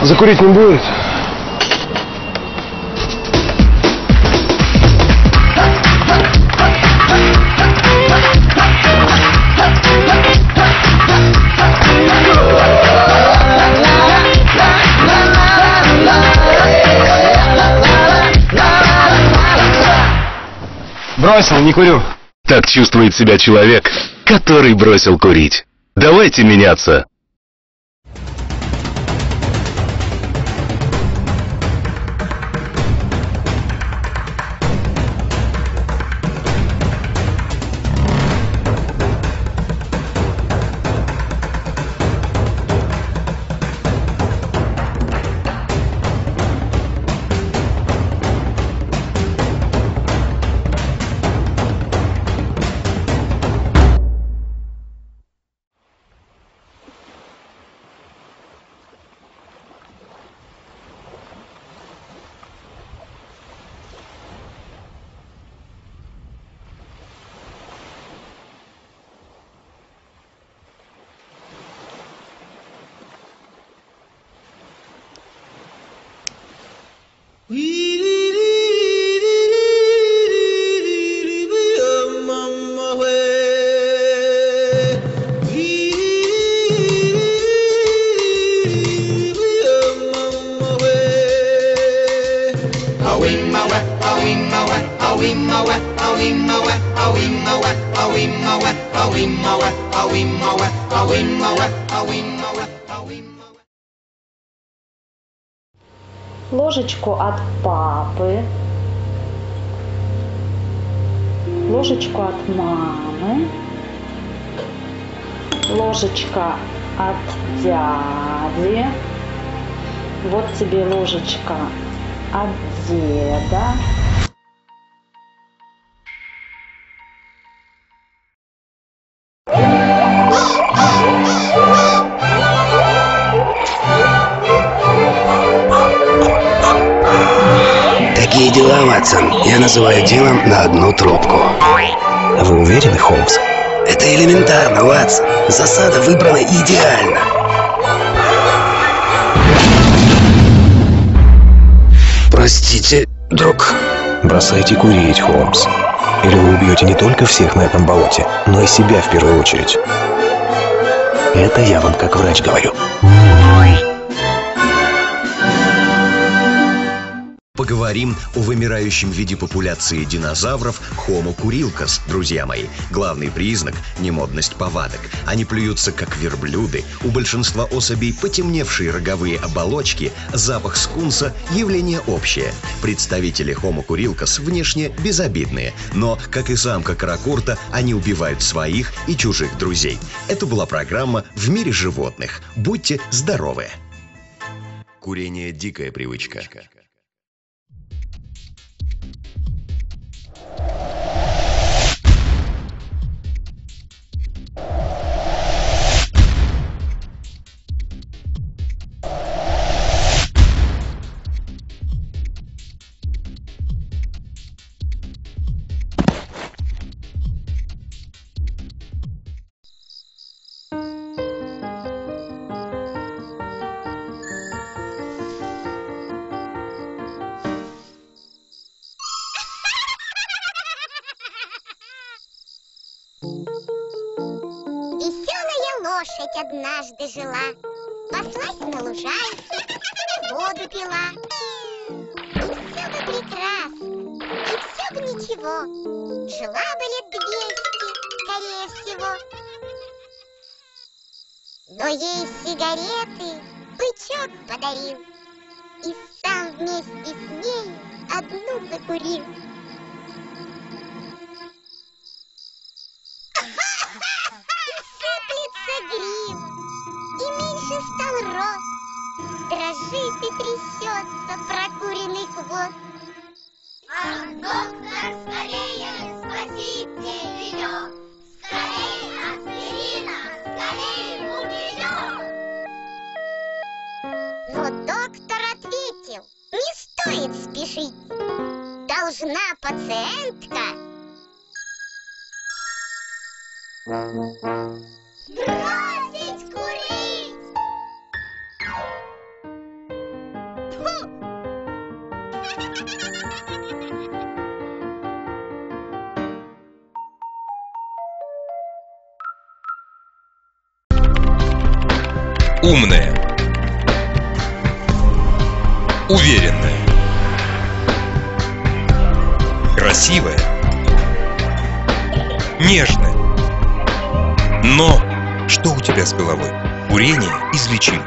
Закурить не будет? Бросил, не курю. Так чувствует себя человек, который бросил курить. Давайте меняться. Ложечку от папы, ложечку от мамы, ложечка от дяди, вот тебе ложечка от деда. Такие дела, Ватсон, я называю делом на одну трубку. А вы уверены, Холмс? Это элементарно, Ватсон. Засада выбрана идеально. Простите, друг. Бросайте курить, Холмс. Или вы убьете не только всех на этом болоте, но и себя в первую очередь. Это я вам как врач говорю. Поговорим о вымирающем виде популяции динозавров Homo kurilkas, друзья мои. Главный признак – немодность повадок. Они плюются, как верблюды. У большинства особей потемневшие роговые оболочки, запах скунса – явление общее. Представители Homo kurilkas внешне безобидные, но, как и самка каракурта, они убивают своих и чужих друзей. Это была программа «В мире животных». Будьте здоровы! Курение – дикая привычка. Лошадь однажды жила, паслась на лужайке и воду пила. И все бы прекрасно, и все бы ничего. Жила бы лет 200, скорее всего. Но ей сигареты бычок подарил. И сам вместе с ней одну закурил. И сыплется грим, и меньше стал рост. Дрожит и трясется прокуренный хвост. Доктор, скорее, спасите ее! Скорее, аспирина! Скорее, убьет! Но доктор ответил, не стоит спешить. Должна пациентка бросить курить! Тьфу! Умная, уверенная, красивая, нежная. Но что у тебя с головой? Курение излечимо.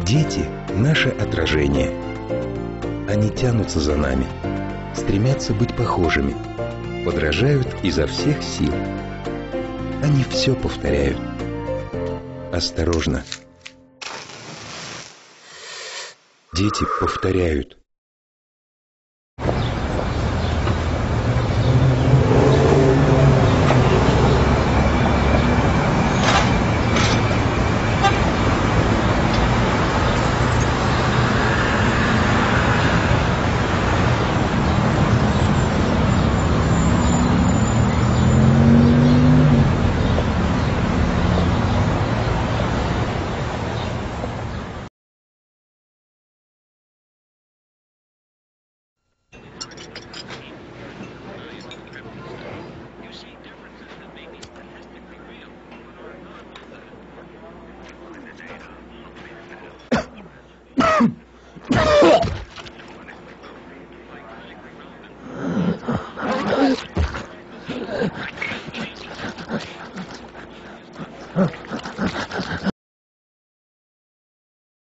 Дети – наше отражение. Они тянутся за нами, стремятся быть похожими, подражают изо всех сил. Они все повторяют. Осторожно. Дети повторяют.